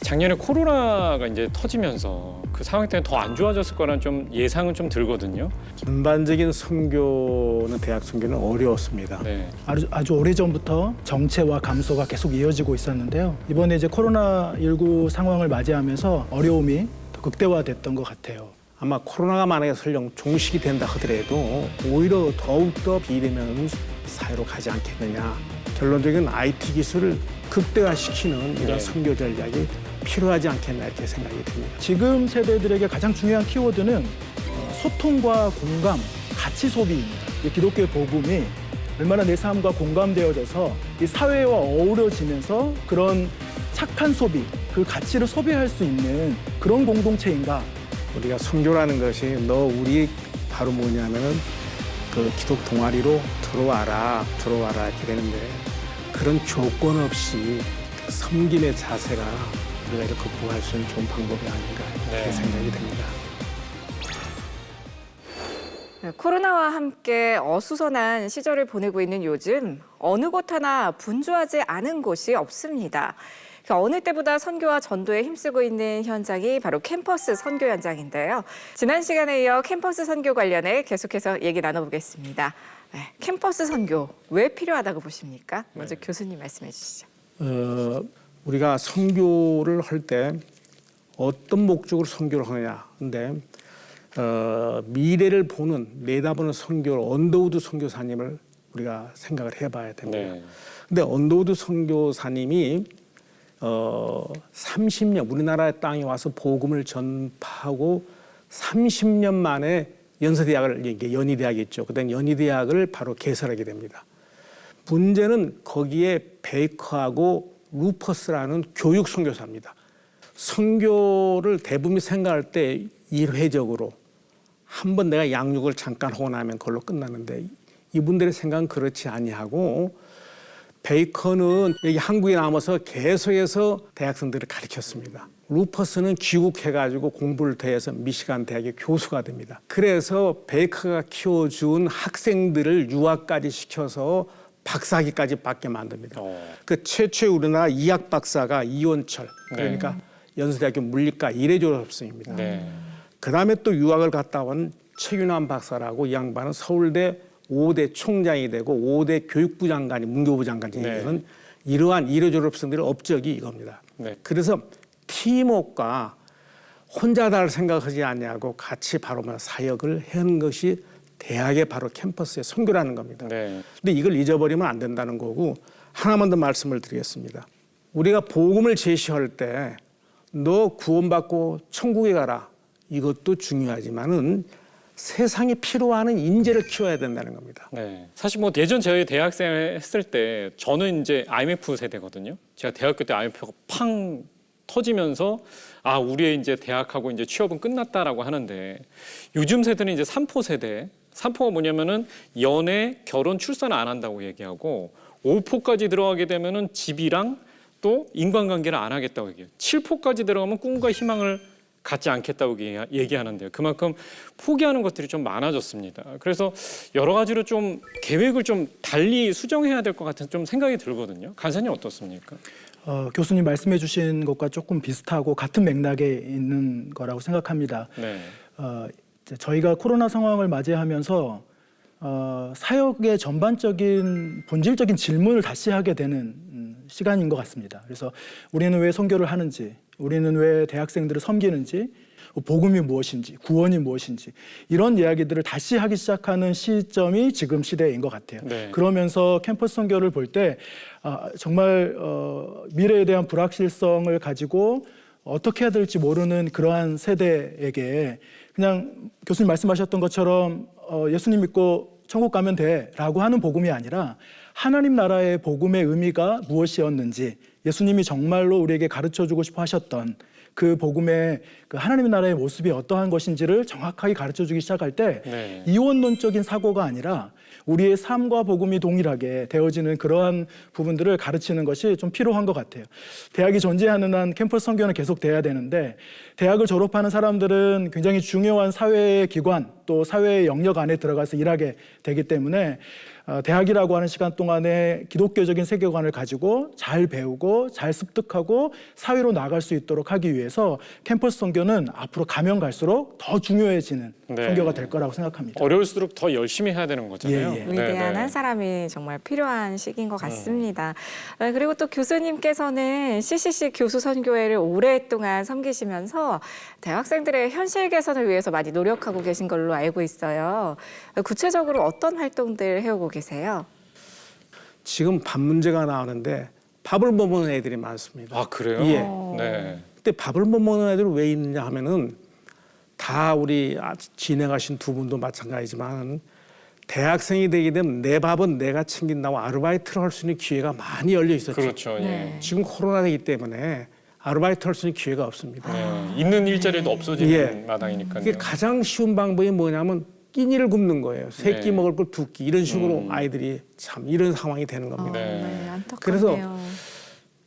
작년에 코로나가 이제 터지면서 그 상황 때문에 더 안 좋아졌을 거라는 좀 예상은 좀 들거든요. 전반적인 선교는 대학 선교는 어려웠습니다. 네. 아주 오래전부터 정체와 감소가 계속 이어지고 있었는데요. 이번에 이제 코로나19 상황을 맞이하면서 어려움이 더 극대화됐던 것 같아요. 아마 코로나가 만약에 설령 종식이 된다 하더라도 오히려 더욱더 비대면 사회로 가지 않겠느냐. 결론적인 IT 기술을 극대화시키는 이런 선교 전략이 필요하지 않겠나 이렇게 생각이 듭니다. 지금 세대들에게 가장 중요한 키워드는 소통과 공감, 가치 소비입니다. 이 기독교의 복음이 얼마나 내 삶과 공감되어져서 이 사회와 어우러지면서 그런 착한 소비, 그 가치를 소비할 수 있는 그런 공동체인가. 우리가 선교라는 것이 너 우리 바로 뭐냐면은 그 기독 동아리로 들어와라 이렇게 되는데 그런 조건 없이 그 섬김의 자세가 우리가 이렇게 극복할 수 있는 좋은 방법이 아닌가 이렇게 생각이 됩니다. 코로나와 함께 어수선한 시절을 보내고 있는 요즘 어느 곳 하나 분주하지 않은 곳이 없습니다. 어느 때보다 선교와 전도에 힘쓰고 있는 현장이 바로 캠퍼스 선교 현장인데요. 지난 시간에 이어 캠퍼스 선교 관련해 계속해서 얘기 나눠보겠습니다. 네, 캠퍼스 선교 왜 필요하다고 보십니까? 먼저 교수님 말씀해 주시죠. 우리가 선교를 할 때 어떤 목적으로 선교를 하느냐. 근데 미래를 내다보는 선교를 언더우드 선교사님을 우리가 생각을 해봐야 됩니다. 네. 근데 언더우드 선교사님이 30년 우리나라 땅에 와서 복음을 전파하고 30년 만에 연세대학을 이게 연희대학이 있죠. 그다음 연희대학을 바로 개설하게 됩니다. 문제는 거기에 베이커하고 루퍼스라는 교육 선교사입니다. 선교를 대부분 생각할 때 일회적으로 한번 내가 양육을 잠깐 하고 나면 그걸로 끝나는데 이분들의 생각은 그렇지 아니하고 베이커는 여기 한국에 남아서 계속해서 대학생들을 가르쳤습니다. 루퍼스는 귀국해가지고 공부를 더해서 미시간 대학의 교수가 됩니다. 그래서 베이커가 키워준 학생들을 유학까지 시켜서 박사학위까지 받게 만듭니다. 그 최초의 우리나라 이학 박사가 이원철, 그러니까 연세대학교 물리과 1회 졸업생입니다. 네. 그 다음에 또 유학을 갔다 온 최윤환 박사라고 이 양반은 서울대 5대 총장이 되고 5대 교육부 장관이 문교부 장관이 되는 이러한 1회 졸업생들의 업적이 이겁니다. 네. 그래서 팀워크가 혼자다를 생각하지 않냐고 같이 바로 사역을 하는 것이 대학의 바로 캠퍼스의 선교라는 겁니다. 네. 근데 이걸 잊어버리면 안 된다는 거고 하나만 더 말씀을 드리겠습니다. 우리가 복음을 제시할 때 너 구원받고 천국에 가라. 이것도 중요하지만은 세상에 필요한 인재를 키워야 된다는 겁니다. 네. 사실 뭐 예전 저희 대학생 했을 때 저는 이제 IMF 세대거든요. 제가 대학교 때 IMF가 팡 터지면서 아, 우리의 이제 대학하고 이제 취업은 끝났다라고 하는데 요즘 세대는 이제 3포 세대. 3포가 뭐냐면은 연애, 결혼, 출산 안 한다고 얘기하고 5포까지 들어가게 되면은 집이랑 또 인간관계를 안 하겠다고 얘기해요. 7포까지 들어가면 꿈과 희망을 갖지 않겠다고 얘기하는데요. 그만큼 포기하는 것들이 좀 많아졌습니다. 그래서 여러 가지로 좀 계획을 좀 달리 수정해야 될 것 같은 좀 생각이 들거든요. 간사님 어떻습니까? 교수님 말씀해 주신 것과 조금 비슷하고 같은 맥락에 있는 거라고 생각합니다. 네. 저희가 코로나 상황을 맞이하면서 사역의 전반적인 본질적인 질문을 다시 하게 되는 시간인 것 같습니다. 그래서 우리는 왜 선교를 하는지, 우리는 왜 대학생들을 섬기는지, 복음이 무엇인지, 구원이 무엇인지 이런 이야기들을 다시 하기 시작하는 시점이 지금 시대인 것 같아요. 네. 그러면서 캠퍼스 선교를 볼 때 정말 미래에 대한 불확실성을 가지고 어떻게 해야 될지 모르는 그러한 세대에게 그냥 교수님 말씀하셨던 것처럼 예수님 믿고 천국 가면 돼라고 하는 복음이 아니라 하나님 나라의 복음의 의미가 무엇이었는지 예수님이 정말로 우리에게 가르쳐주고 싶어 하셨던 그 복음의 그 하나님 나라의 모습이 어떠한 것인지를 정확하게 가르쳐주기 시작할 때 이원론적인 사고가 아니라 우리의 삶과 복음이 동일하게 되어지는 그러한 부분들을 가르치는 것이 좀 필요한 것 같아요. 대학이 존재하는 한 캠퍼스 선교는 계속 돼야 되는데 대학을 졸업하는 사람들은 굉장히 중요한 사회의 기관 또 사회의 영역 안에 들어가서 일하게 되기 때문에 대학이라고 하는 시간 동안에 기독교적인 세계관을 가지고 잘 배우고 잘 습득하고 사회로 나갈 수 있도록 하기 위해서 캠퍼스 선교는 앞으로 가면 갈수록 더 중요해지는 네. 선교가 될 거라고 생각합니다. 어려울수록 더 열심히 해야 되는 거잖아요. 예, 예. 위대한 네, 한 네. 사람이 정말 필요한 시기인 것 같습니다. 그리고 또 교수님께서는 CCC 교수 선교회를 오랫동안 섬기시면서 대학생들의 현실 개선을 위해서 많이 노력하고 계신 걸로 알고 있어요. 구체적으로 어떤 활동들 해오고 계세요? 지금 밥 문제가 나오는데 밥을 못 먹는 애들이 많습니다. 아 그래요? 예. 네. 근데 밥을 못 먹는 애들이 왜 있느냐 하면은 다 우리 진행하신 두 분도 마찬가지지만 대학생이 되게 되면 내 밥은 내가 챙긴다고 아르바이트를 할 수 있는 기회가 많이 열려 있었죠. 그렇죠. 예. 네. 지금 코로나이기 때문에 아르바이트 할 수 있는 기회가 없습니다. 네. 있는 일자리도 없어지는 예. 마당이니까요. 이게 가장 쉬운 방법이 뭐냐면 끼니를 굽는 거예요. 세 끼 네. 먹을 걸 두 끼 이런 식으로 아이들이 참 이런 상황이 되는 겁니다. 네. 안타깝네요. 그래서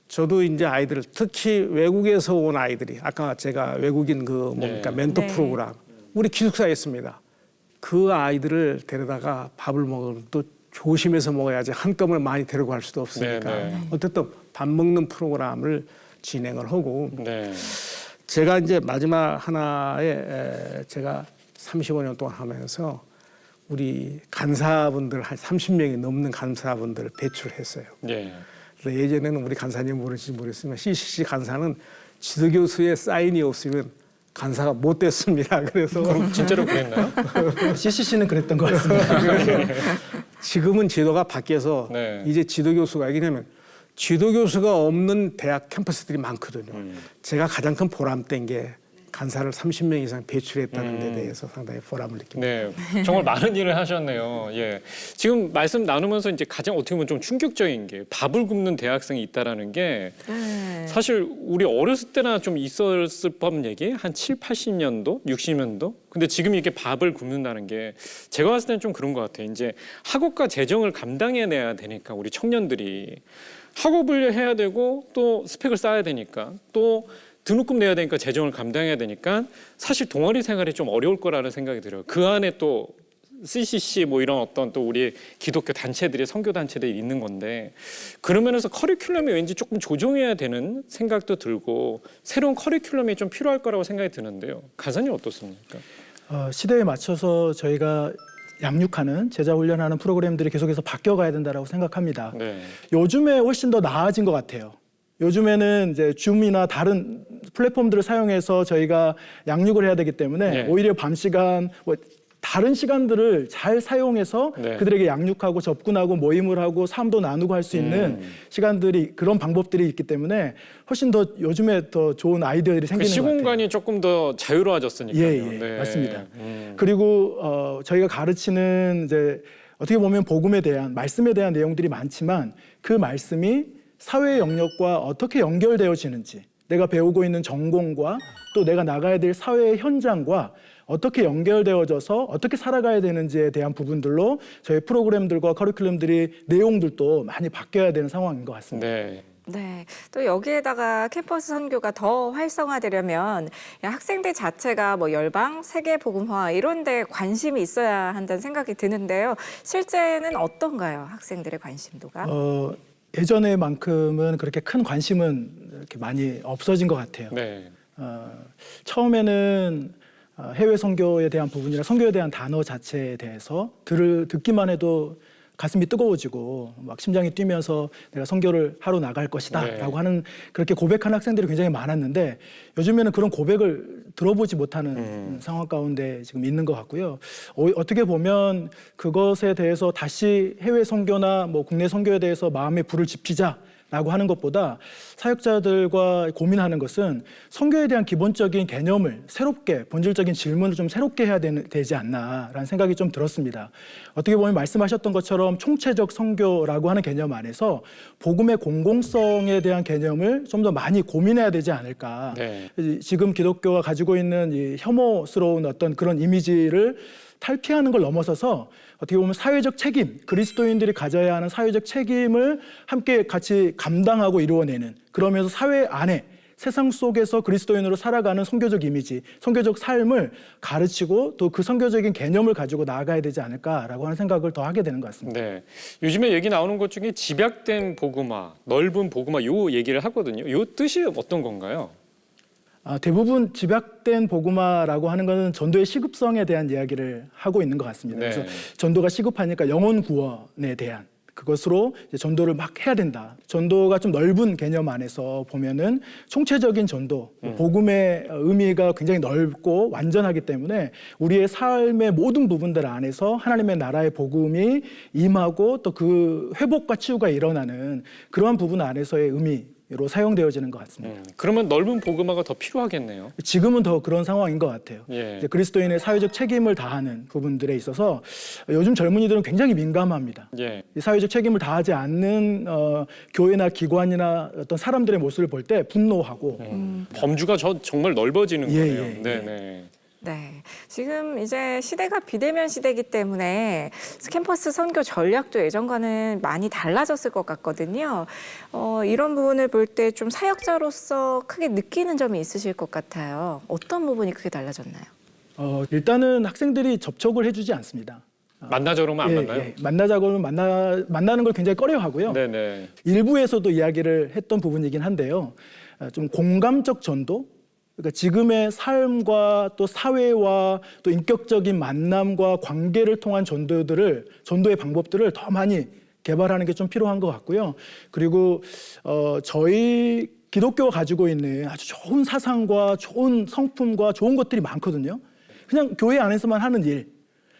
저도 이제 아이들 특히 외국에서 온 아이들이 아까 제가 외국인 그 뭡니까 네. 멘토 네. 프로그램 우리 기숙사에 있습니다. 그 아이들을 데려다가 밥을 먹으면 또 조심해서 먹어야지 한꺼번에 많이 데리고 갈 수도 없으니까 네, 네. 어쨌든 밥 먹는 프로그램을 진행을 하고 네. 제가 이제 마지막 하나에 제가 35년 동안 하면서 우리 간사분들 한 30명이 넘는 간사분들을 배출했어요. 예. 그래서 예전에는 우리 간사님 모르실지 모르겠지만 CCC 간사는 지도교수의 사인이 없으면 간사가 못 됐습니다. 그래서 그럼 진짜로 그랬나요? CCC는 그랬던 것 같습니다. 지금은 제도가 바뀌어서 네. 이제 지도교수가 왜냐하면 지도교수가 없는 대학 캠퍼스들이 많거든요. 제가 가장 큰 보람된 게 간사를 30명 이상 배출했다는 데 대해서 상당히 보람을 느낍니다. 네, 정말 많은 일을 하셨네요. 예, 지금 말씀 나누면서 이제 가장 어떻게 보면 좀 충격적인 게 밥을 굶는 대학생이 있다라는 게 네. 사실 우리 어렸을 때나 좀 있었을 법한 얘기 한 7, 80년도, 60년도. 근데 지금 이게 밥을 굶는다는 게 제가 봤을 때는 좀 그런 것 같아요. 이제 학업과 재정을 감당해내야 되니까 우리 청년들이 학업을 해야 되고 또 스펙을 쌓아야 되니까 또 등록금 내야 되니까 재정을 감당해야 되니까 사실 동아리 생활이 좀 어려울 거라는 생각이 들어요. 그 안에 또 CCC 뭐 이런 어떤 또 우리 기독교 단체들이 선교 단체들이 있는 건데 그런 면에서 커리큘럼이 왠지 조금 조정해야 되는 생각도 들고 새로운 커리큘럼이 좀 필요할 거라고 생각이 드는데요. 간사님 어떻습니까? 시대에 맞춰서 저희가 양육하는 제자 훈련하는 프로그램들이 계속해서 바뀌어가야 된다고 생각합니다. 네. 요즘에 훨씬 더 나아진 것 같아요. 요즘에는 이제 줌이나 다른 플랫폼들을 사용해서 저희가 양육을 해야 되기 때문에 네. 오히려 밤 시간, 다른 시간들을 잘 사용해서 네. 그들에게 양육하고 접근하고 모임을 하고 삶도 나누고 할 수 있는 시간들이 그런 방법들이 있기 때문에 훨씬 더 요즘에 더 좋은 아이디어들이 그 생기는 것 같아요. 시공간이 조금 더 자유로워졌으니까요. 예, 네. 맞습니다. 그리고 저희가 가르치는 이제 어떻게 보면 복음에 대한 말씀에 대한 내용들이 많지만 그 말씀이 사회 영역과 어떻게 연결되어지는지 내가 배우고 있는 전공과 또 내가 나가야 될 사회의 현장과 어떻게 연결되어져서 어떻게 살아가야 되는지에 대한 부분들로 저희 프로그램들과 커리큘럼들이 내용들도 많이 바뀌어야 되는 상황인 것 같습니다. 네. 네, 또 여기에다가 캠퍼스 선교가 더 활성화되려면 학생들 자체가 뭐 열방, 세계 복음화 이런 데 관심이 있어야 한다는 생각이 드는데요. 실제는 어떤가요? 학생들의 관심도가? 예전에만큼은 그렇게 큰 관심은 이렇게 많이 없어진 것 같아요. 네. 처음에는 해외 선교에 대한 부분이나 선교에 대한 단어 자체에 대해서 듣기만 해도 가슴이 뜨거워지고 막 심장이 뛰면서 내가 선교를 하러 나갈 것이다 네. 라고 하는 그렇게 고백하는 학생들이 굉장히 많았는데 요즘에는 그런 고백을 들어보지 못하는 상황 가운데 지금 있는 것 같고요. 어떻게 보면 그것에 대해서 다시 해외 선교나 뭐 국내 선교에 대해서 마음에 불을 지피자 라고 하는 것보다 사역자들과 고민하는 것은 선교에 대한 기본적인 개념을 새롭게 본질적인 질문을 좀 새롭게 해야 되지 않나라는 생각이 좀 들었습니다. 어떻게 보면 말씀하셨던 것처럼 총체적 선교라고 하는 개념 안에서 복음의 공공성에 대한 개념을 좀 더 많이 고민해야 되지 않을까. 네. 지금 기독교가 가지고 있는 이 혐오스러운 어떤 그런 이미지를 탈피하는 걸 넘어서서 어떻게 보면 사회적 책임, 그리스도인들이 가져야 하는 사회적 책임을 함께 같이 감당하고 이루어내는 그러면서 사회 안에 세상 속에서 그리스도인으로 살아가는 선교적 이미지, 선교적 삶을 가르치고 또 그 선교적인 개념을 가지고 나아가야 되지 않을까라고 하는 생각을 더 하게 되는 것 같습니다. 네. 요즘에 얘기 나오는 것 중에 집약된 복음화, 넓은 복음화 요 얘기를 하거든요. 요 뜻이 어떤 건가요? 대부분 집약된 복음화라고 하는 것은 전도의 시급성에 대한 이야기를 하고 있는 것 같습니다. 네. 그래서 전도가 시급하니까 영혼 구원에 대한 그것으로 이제 전도를 막 해야 된다. 전도가 좀 넓은 개념 안에서 보면은 총체적인 전도, 복음의 의미가 굉장히 넓고 완전하기 때문에 우리의 삶의 모든 부분들 안에서 하나님의 나라의 복음이 임하고 또 그 회복과 치유가 일어나는 그러한 부분 안에서의 의미로 사용되어지는 것 같습니다. 그러면 넓은 복음화가 더 필요하겠네요. 지금은 더 그런 상황인 것 같아요. 예. 이제 그리스도인의 사회적 책임을 다하는 부분들에 있어서 요즘 젊은이들은 굉장히 민감합니다. 예. 이 사회적 책임을 다하지 않는 교회나 기관이나 어떤 사람들의 모습을 볼 때 분노하고 범주가 정말 넓어지는 예, 거네요. 예, 예. 네네. 네, 지금 이제 시대가 비대면 시대이기 때문에 캠퍼스 선교 전략도 예전과는 많이 달라졌을 것 같거든요. 이런 부분을 볼 때 좀 사역자로서 크게 느끼는 점이 있으실 것 같아요. 어떤 부분이 크게 달라졌나요? 일단은 학생들이 접촉을 해주지 않습니다. 만나자 그러면 안 만나요? 만나자고 하면 만나는 걸 굉장히 꺼려하고요. 네네. 일부에서도 이야기를 했던 부분이긴 한데요. 좀 공감적 전도, 그러니까 지금의 삶과 또 사회와 또 인격적인 만남과 관계를 통한 전도의 방법들을 더 많이 개발하는 게 좀 필요한 것 같고요. 그리고 저희 기독교가 가지고 있는 아주 좋은 사상과 좋은 성품과 좋은 것들이 많거든요. 그냥 교회 안에서만 하는 일.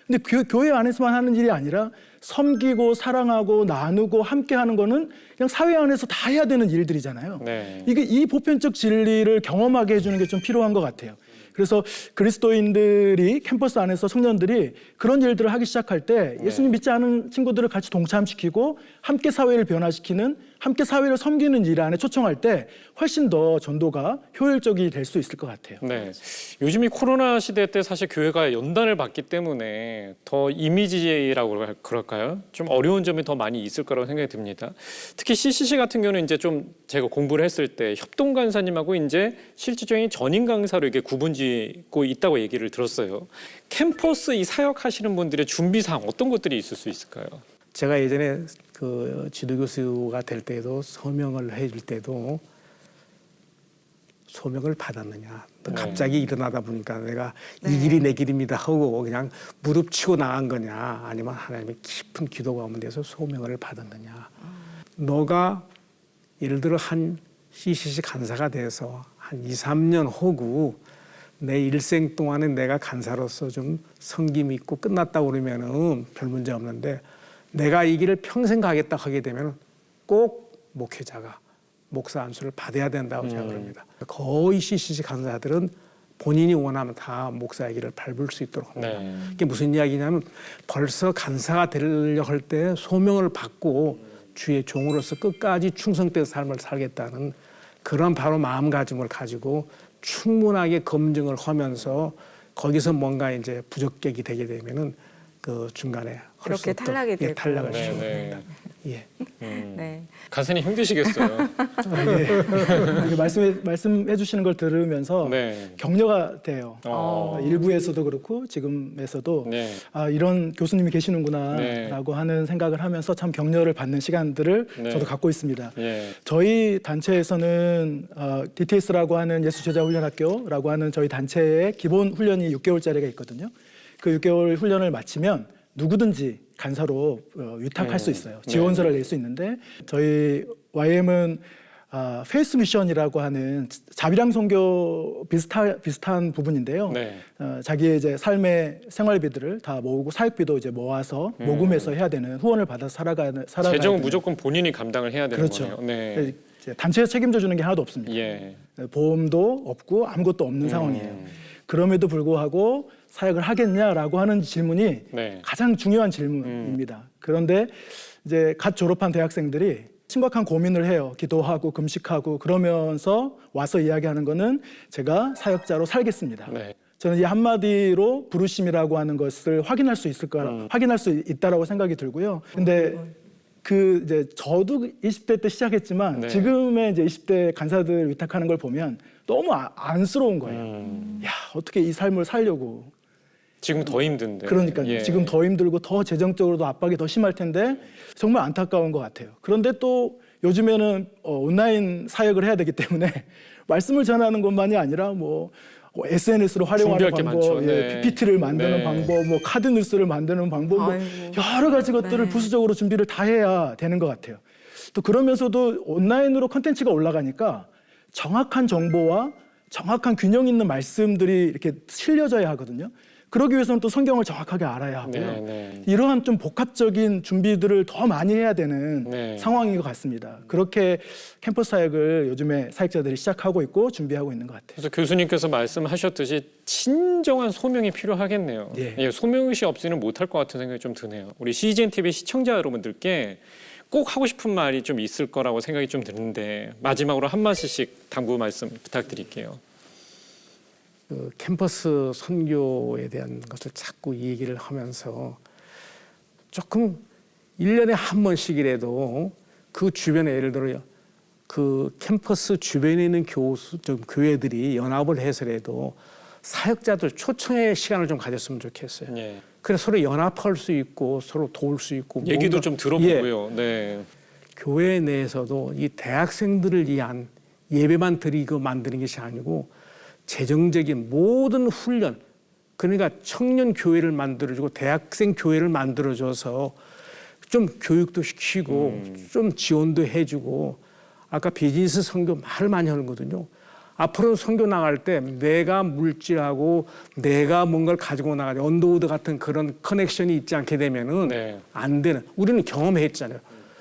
근데 교회 안에서만 하는 일이 아니라 섬기고 사랑하고 나누고 함께하는 거는 그냥 사회 안에서 다 해야 되는 일들이잖아요. 네. 이게 이 보편적 진리를 경험하게 해주는 게 좀 필요한 것 같아요. 그래서 그리스도인들이 캠퍼스 안에서 청년들이 그런 일들을 하기 시작할 때 예수님 믿지 않은 친구들을 같이 동참시키고 함께 사회를 변화시키는, 함께 사회를 섬기는 일 안에 초청할 때 훨씬 더 전도가 효율적이 될 수 있을 것 같아요. 네. 요즘 이 코로나 시대 때 사실 교회가 연단을 받기 때문에 더 이미지라고 그럴까요? 좀 어려운 점이 더 많이 있을 거라고 생각이 듭니다. 특히 CCC 같은 경우는 이제 좀 제가 공부를 했을 때 협동 간사님하고 이제 실질적인 전임 강사로 이게 구분짓고 있다고 얘기를 들었어요. 캠퍼스 이 사역하시는 분들의 준비사항 어떤 것들이 있을 수 있을까요? 제가 예전에 그 지도교수가 될 때도 서명을 해줄 때도 소명을 받았느냐. 또 갑자기 일어나다 보니까 내가 이 길이 내 길입니다 하고 그냥 무릎 치고 나간 거냐, 아니면 하나님의 깊은 기도 가운데서 소명을 받았느냐. 너가 예를 들어 한 CCC 간사가 돼서 한 2, 3년 후고 내 일생 동안에 내가 간사로서 좀 성김이 있고 끝났다고 그러면은 별 문제 없는데, 내가 이 길을 평생 가겠다 하게 되면 꼭 목사 안수를 받아야 된다고 제가 그럽니다. 거의 CCC 간사들은 본인이 원하면 다 목사의 길을 밟을 수 있도록 합니다. 네. 이게 무슨 이야기냐면 벌써 간사가 되려고 할 때 소명을 받고 주의 종으로서 끝까지 충성된 삶을 살겠다는 그런 바로 마음가짐을 가지고 충분하게 검증을 하면서 거기서 뭔가 이제 부적격이 되게 되면은 그 중간에 이렇게 탈락이 되고. 탈락을 네, 시킵니다. 네. 예. 네. 간사님 힘드시겠어요. 이게 말씀해 주시는 걸 들으면서 네. 격려가 돼요. 어. 일부에서도 그렇고 지금에서도 네. 이런 교수님이 계시는구나라고 하는 생각을 하면서 참 격려를 받는 시간들을 네. 저도 갖고 있습니다. 예. 저희 단체에서는 DTS라고 하는 예수제자훈련학교라고 하는 저희 단체의 기본 훈련이 6개월짜리가 있거든요. 그 6개월 훈련을 마치면 누구든지 간사로 위탁할 수 있어요. 지원서를 낼 수 있는데 저희 YM은 페이스 미션이라고 하는 자비랑 선교 비슷한 부분인데요. 네. 자기의 이제 삶의 생활비들을 다 모으고 사역비도 이제 모아서 모금해서 해야 되는, 후원을 받아서 살아가야 재정은 되는. 무조건 본인이 감당을 해야 되는 그렇죠. 거네요. 네. 이제 단체에서 책임져 주는 게 하나도 없습니다. 예. 보험도 없고 아무것도 없는 상황이에요. 그럼에도 불구하고 사역을 하겠냐라고 하는 질문이 네. 가장 중요한 질문입니다. 그런데 이제 갓 졸업한 대학생들이 심각한 고민을 해요. 기도하고 금식하고 그러면서 와서 이야기하는 거는 제가 사역자로 살겠습니다. 네. 저는 이 한마디로 부르심이라고 하는 것을 확인할 수 있다라고 생각이 들고요. 근데 그 이제 저도 20대 때 시작했지만 네. 지금의 이제 20대 간사들 위탁하는 걸 보면 너무 안쓰러운 거예요. 야, 어떻게 이 삶을 살려고. 지금 더 힘든데. 그러니까요. 예. 지금 더 힘들고 더 재정적으로도 압박이 더 심할 텐데 정말 안타까운 것 같아요. 그런데 또 요즘에는 온라인 사역을 해야 되기 때문에 말씀을 전하는 것만이 아니라 뭐 SNS로 활용하는 준비할 게 방법, 많죠. 네. PPT를 만드는 네. 방법, 뭐 카드 뉴스를 만드는 방법, 뭐 아이고. 여러 가지 것들을 네. 부수적으로 준비를 다 해야 되는 것 같아요. 또 그러면서도 온라인으로 콘텐츠가 올라가니까 정확한 정보와 정확한 균형 있는 말씀들이 이렇게 실려져야 하거든요. 그러기 위해서는 또 성경을 정확하게 알아야 하고요. 네, 네. 이러한 좀 복합적인 준비들을 더 많이 해야 되는 네. 상황인 것 같습니다. 그렇게 캠퍼스 사역을 요즘에 사역자들이 시작하고 있고 준비하고 있는 것 같아요. 그래서 교수님께서 말씀하셨듯이 진정한 소명이 필요하겠네요. 예. 예, 소명의식 없이는 못할 것 같은 생각이 좀 드네요. 우리 CGN TV 시청자 여러분들께 꼭 하고 싶은 말이 좀 있을 거라고 생각이 좀 드는데 마지막으로 한 말씀씩 당부 말씀 부탁드릴게요. 그 캠퍼스 선교에 대한 것을 자꾸 얘기를 하면서 조금 1년에 한 번씩이라도 그 주변에 예를 들어 그 캠퍼스 주변에 있는 교회들이 연합을 해서라도 사역자들 초청의 시간을 좀 가졌으면 좋겠어요. 예. 그래서 서로 연합할 수 있고 서로 도울 수 있고 얘기도 뭔가- 좀 예, 들어보고요. 네. 교회 내에서도 이 대학생들을 위한 예배만 드리고 만드는 것이 아니고 재정적인 모든 훈련, 그러니까 청년 교회를 만들어주고 대학생 교회를 만들어줘서 좀 교육도 시키고 좀 지원도 해주고 아까 비즈니스 선교 말을 많이 하거든요. 앞으로 선교 나갈 때 내가 물질하고 내가 뭔가를 가지고 나가야 언더우드 같은 그런 커넥션이 있지 않게 되면은 네. 안 되는. 우리는 경험했잖아요.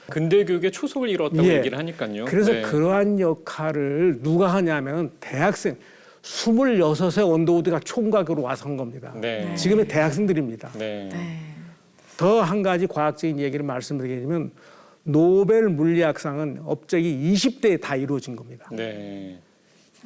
근대 교육의 초석을 이뤘다고 예. 얘기를 하니까요. 그래서 네. 그러한 역할을 누가 하냐면 대학생 26의 언더우드가 총각으로 와서 한 겁니다. 네. 지금의 대학생들입니다. 네. 네. 더 한 가지 과학적인 얘기를 말씀드리자면 노벨 물리학상은 업적이 20대에 다 이루어진 겁니다. 네.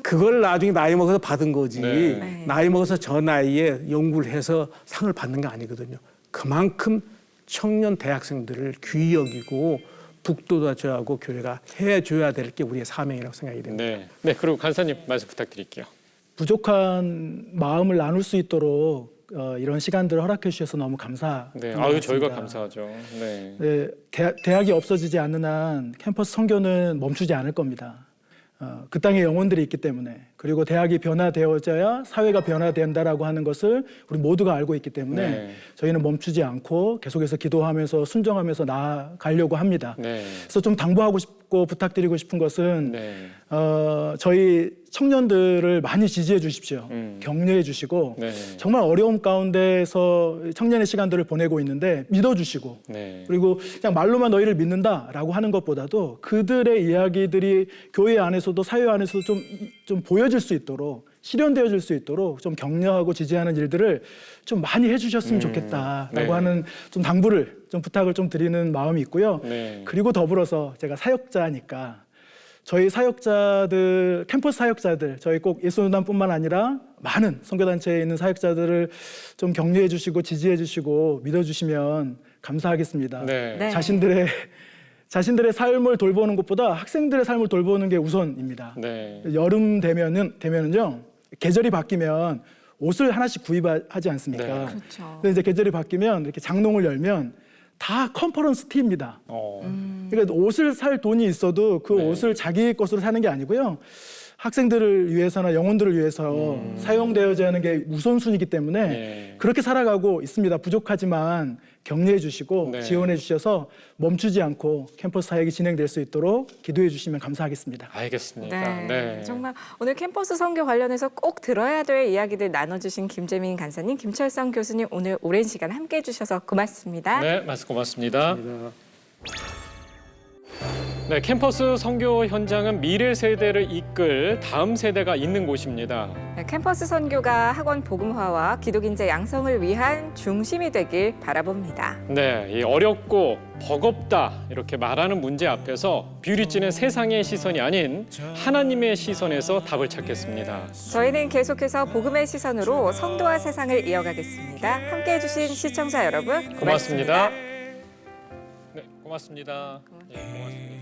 그걸 나중에 나이 먹어서 받은 거지. 네. 네. 나이 먹어서 저 나이에 연구를 해서 상을 받는 게 아니거든요. 그만큼 청년 대학생들을 귀히 여기고 북돋아줘야 하고 교회가 해줘야 될 게 우리의 사명이라고 생각이 됩니다. 네. 네. 그리고 간사님 말씀 부탁드릴게요. 부족한 마음을 나눌 수 있도록 이런 시간들을 허락해 주셔서 너무 감사합니다. 네. 아유 저희가 감사하죠. 네. 네, 대학이 없어지지 않는 한 캠퍼스 선교는 멈추지 않을 겁니다. 그 땅에 영혼들이 있기 때문에, 그리고 대학이 변화되어져야 사회가 변화된다라고 하는 것을 우리 모두가 알고 있기 때문에 네. 저희는 멈추지 않고 계속해서 기도하면서 순종하면서 나아가려고 합니다. 네. 그래서 좀 당부하고 싶고 부탁드리고 싶은 것은 네. 저희 청년들을 많이 지지해 주십시오. 격려해 주시고 네. 정말 어려움 가운데서 청년의 시간들을 보내고 있는데 믿어주시고 네. 그리고 그냥 말로만 너희를 믿는다라고 하는 것보다도 그들의 이야기들이 교회 안에서도 사회 안에서도 좀 보여질 수 있도록 실현되어질 수 있도록 좀 격려하고 지지하는 일들을 좀 많이 해주셨으면 좋겠다라고 네. 하는 좀 당부를 좀 부탁을 좀 드리는 마음이 있고요. 네. 그리고 더불어서 제가 사역자니까 저희 사역자들, 캠퍼스 사역자들, 저희 꼭 예수노단뿐만 아니라 많은 선교단체에 있는 사역자들을 좀 격려해 주시고 지지해 주시고 믿어주시면 감사하겠습니다. 네. 네. 자신들의 삶을 돌보는 것보다 학생들의 삶을 돌보는 게 우선입니다. 네. 여름 되면은요, 계절이 바뀌면 옷을 하나씩 구입하지 않습니까? 네. 그렇죠. 근데 이제 계절이 바뀌면 이렇게 장롱을 열면 다 컨퍼런스 티입니다. 그러니까 옷을 살 돈이 있어도 그 네. 옷을 자기 것으로 사는 게 아니고요. 학생들을 위해서나 영혼들을 위해서 사용되어야 하는 게 우선순위이기 때문에 네. 그렇게 살아가고 있습니다. 부족하지만 격려해 주시고 네. 지원해 주셔서 멈추지 않고 캠퍼스 사역이 진행될 수 있도록 기도해 주시면 감사하겠습니다. 알겠습니다. 네. 네. 정말 오늘 캠퍼스 선교 관련해서 꼭 들어야 될 이야기들 나눠주신 김재민 간사님, 김철성 교수님 오늘 오랜 시간 함께해 주셔서 고맙습니다. 네, 말씀 고맙습니다. 네, 캠퍼스 선교 현장은 미래 세대를 이끌 다음 세대가 있는 곳입니다. 네, 캠퍼스 선교가 학원 복음화와 기독인재 양성을 위한 중심이 되길 바라봅니다. 네, 이 어렵고 버겁다 이렇게 말하는 문제 앞에서 뷰리찌는 세상의 시선이 아닌 하나님의 시선에서 답을 찾겠습니다. 저희는 계속해서 복음의 시선으로 성도와 세상을 이어가겠습니다. 함께해 주신 시청자 여러분 고맙습니다. 네, 고맙습니다. 고맙습니다. 예, 고맙습니다.